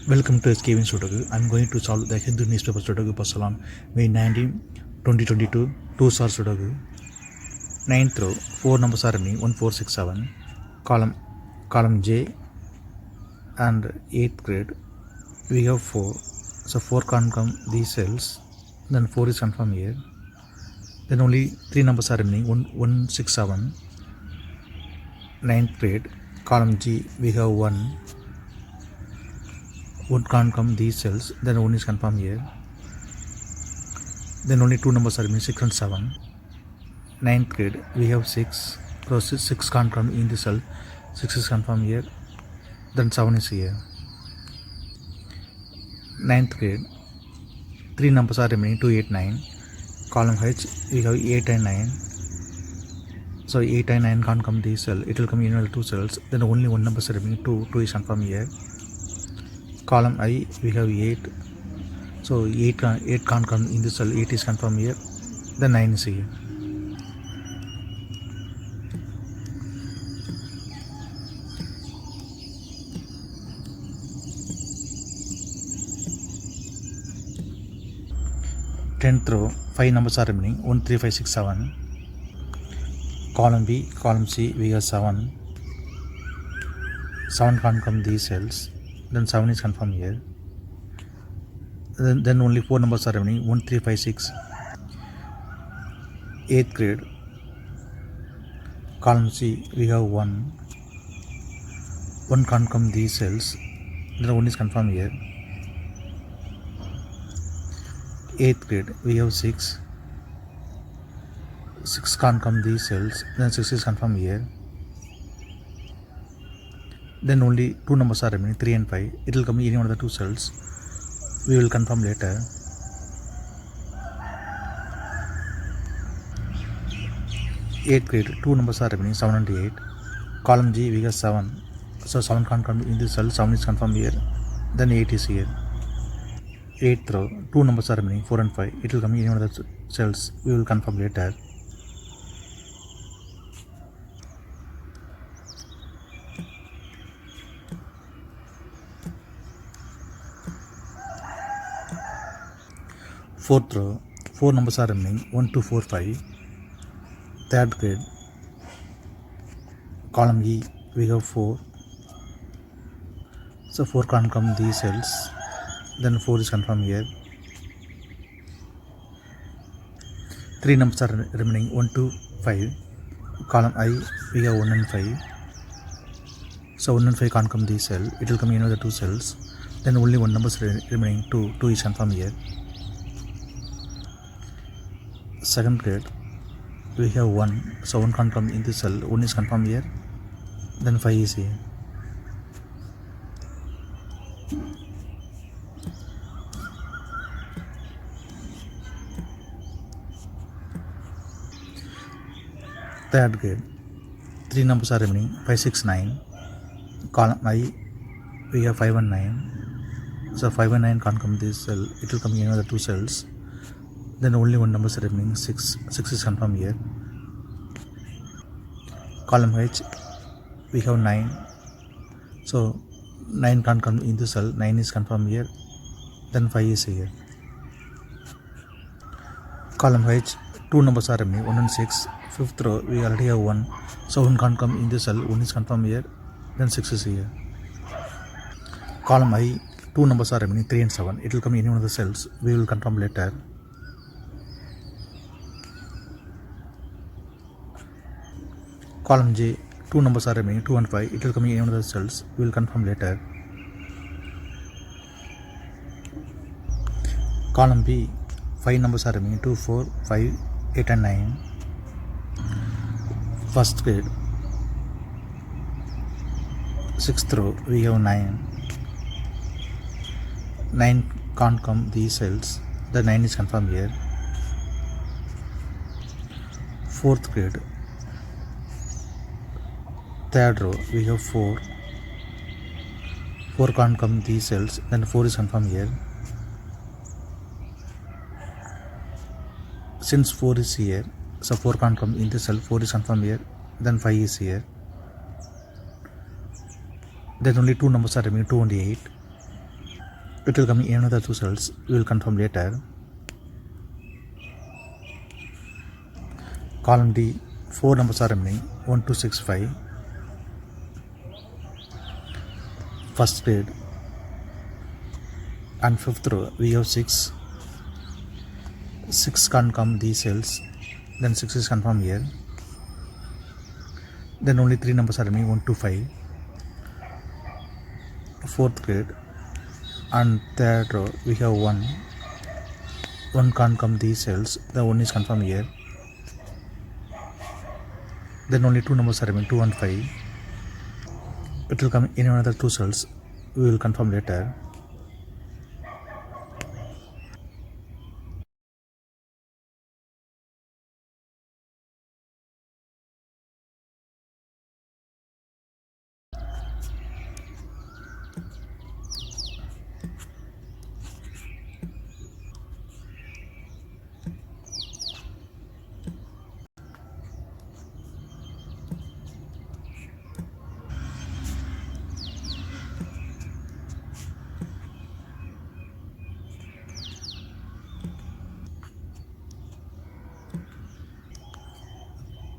Welcome to SkVm Sudoku. I'm going to solve the Hindu newspaper Sudoku puzzle on May 19, 2022, 2-star Sudoku. 9th row, 4 numbers are remaining, 1, 4, 6, 7. Column J and 8th grade, we have 4. So 4 can't come these cells, then 4 is confirmed here. Then only 3 numbers are remaining, 1, 6, 7. 9th grade, column G, we have 1. 1 can't come these cells, then 1 is confirmed here. Then only 2 numbers are remaining, 6 and 7. 9th grade, we have 6. So 6 can't come in the cell, 6 is confirmed here. Then 7 is here. 9th grade, 3 numbers are remaining, 2, 8, 9. Column H, we have 8 and 9. So 8 and 9 can't come this cell, it will come in another 2 cells. Then only 1 number is remaining, 2 is confirmed here. Column I, we have 8. So 8 can't come in this cell, 8 is confirmed here. Then 9 is here. Tenth row, 5 numbers are remaining, 1, 3, 5, 6, 7. Column B, column C, we have 7. 7 can't come these cells. Then 7 is confirmed here. Then only 4 numbers are remaining, 1, 3, 5, 6. 8th grade, column C, we have 1. 1 can't come these cells. Then 1 is confirmed here. 8th grade, we have 6. 6 can't come these cells. Then 6 is confirmed here. Then only 2 numbers are remaining, 3 and 5. It will come in any one of the 2 cells. We will confirm later. 8th grade, 2 numbers are remaining, 7 and 8. Column G, we have 7. So 7 can't come in this cell, 7 is confirmed here. Then 8 is here. 8th row, 2 numbers are remaining, 4 and 5. It will come in any one of the cells. We will confirm later. Fourth row, 4 numbers are remaining, 1, 2, 4, 5. 3rd grade, column E, we have 4. So 4 can't come these cells. Then 4 is confirmed here. 3 numbers are remaining, 1, 2, 5. Column I, we have 1 and 5. So 1 and 5 can't come these cells. It will come in another 2 cells. Then only 1 number is remaining, 2. 2 is confirmed here. 2nd grade, we have 1. So 1 can't come in this cell. 1 is confirmed here. Then 5 is here. Third grade, 3 numbers are remaining, 5, 6, 9. Column I, we have 5 and 9. So 5 and 9 can't come this cell. It will come in another 2 cells. Then only 1 number is remaining, 6. 6 is confirmed here. Column H, we have 9. So 9 can't come in this cell. 9 is confirmed here. Then 5 is here. Column H, 2 numbers are remaining, 1 and 6. 5th row, we already have 1. So 1 can't come in this cell. 1 is confirmed here. Then 6 is here. Column I, 2 numbers are remaining, 3 and 7. It will come in one of the cells. We will confirm later. Column J, 2 numbers are remaining, 2 and 5. It will come in one of the cells. We will confirm later. Column B, 5 numbers are remaining, 2, 4, 5, 8 and 9. 1st grade, 6th row, we have 9. 9 can't come these cells. The 9 is confirmed here. 4th grade, 3rd row, we have 4. 4 can't come these cells. Then 4 is confirmed here. Since 4 is here, so 4 can't come in this cell. 4 is confirmed here. Then 5 is here. Then only 2 numbers are remaining, 2 and 8. It will come in another two cells. We will confirm later. Column D, 4 numbers are remaining, 1, 2, 6, 5. First grade. And fifth row, we have 6. 6 can't come these cells. Then 6 is confirmed here. Then only 3 numbers are remaining, 1, 2, 5. Fourth grade. And third row, we have 1. 1 can't come these cells. The 1 is confirmed here. Then only 2 numbers are remaining, 2 and 5. It will come in another 2 cells. We will confirm later.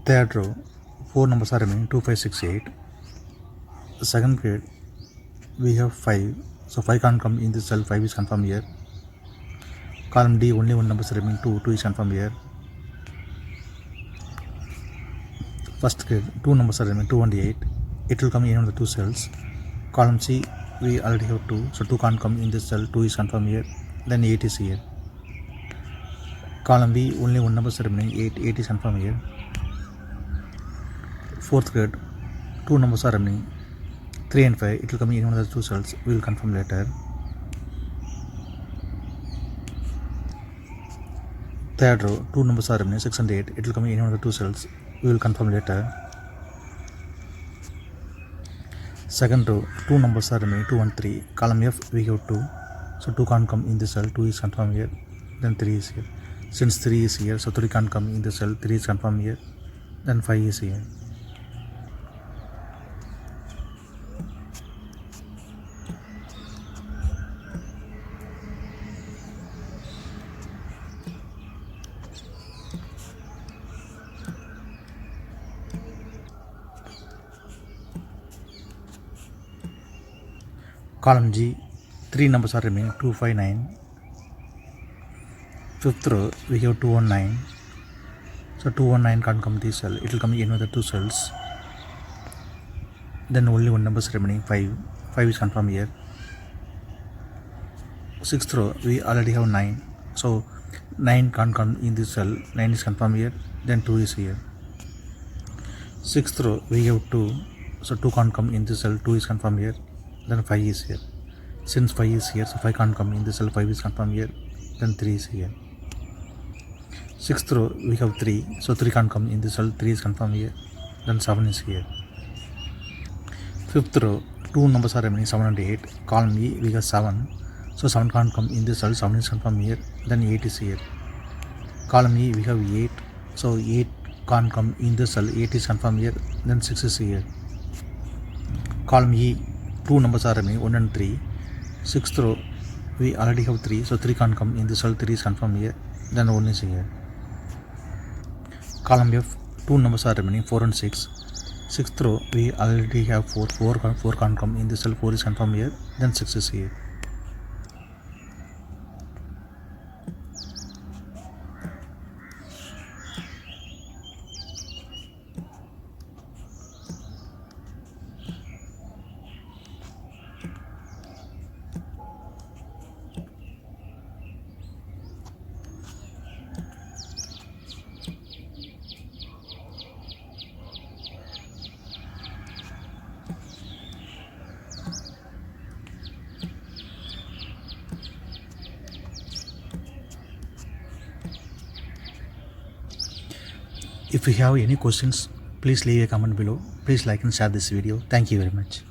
Third row, 4 numbers are remaining, 2, 5, 6, 8. Second grade, we have 5. So 5 can't come in this cell, 5 is confirmed here. Column D, only 1 number is remaining, 2, 2 is confirmed here. First grade, 2 numbers are remaining, 2 and 8. It will come in one of the 2 cells. Column C, we already have 2, so 2 can't come in this cell, 2 is confirmed here. Then 8 is here. Column B, only 1 number is remaining, 8, 8 is confirmed here. Fourth grade, 2 numbers are remaining, 3 and 5. It will come in one of the 2 cells. We will confirm later. Third row, 2 numbers are remaining, 6 and 8. It will come in one of the 2 cells. We will confirm later. Second row, 2 numbers are remaining, 2 and 3. Column F, we have 2. So 2 can't come in the cell, 2 is confirmed here. Then 3 is here. Since 3 is here, so 3 can't come in the cell, 3 is confirmed here. Then 5 is here. Column G, 3 numbers are remaining, 2, 5, 9. Fifth row, we have 2 and 9. So 2 and 9 can't come this cell. It will come in another 2 cells. Then only 1 number is remaining, 5. 5 is confirmed here. Sixth row, we already have 9. So 9 can't come in this cell. 9 is confirmed here. Then 2 is here. Sixth row, we have 2. So 2 can't come in this cell. 2 is confirmed here. Then 5 is here. Since 5 is here, so 5 can't come in this cell. 5 is confirmed here. Then 3 is here. Sixth row, we have 3. So 3 can't come in this cell. 3 is confirmed here. Then 7 is here. Fifth row, 2 numbers are remaining, 7 and 8. Column E, we have 7. So 7 can't come in this cell. 7 is confirmed here. Then 8 is here. Column E, we have 8. So 8 can't come in this cell. 8 is confirmed here. Then 6 is here. Column E, 2 numbers are remaining, 1 and 3. Sixth row, we already have 3. So 3 can't come in this cell. 3 is confirmed here. Then 1 is here. Column F, 2 numbers are remaining, 4 and 6. Sixth row, we already have 4. 4 can't come in this cell. 4 is confirmed here. Then 6 is here. If you have any questions, please leave a comment below. Please like and share this video. Thank you very much.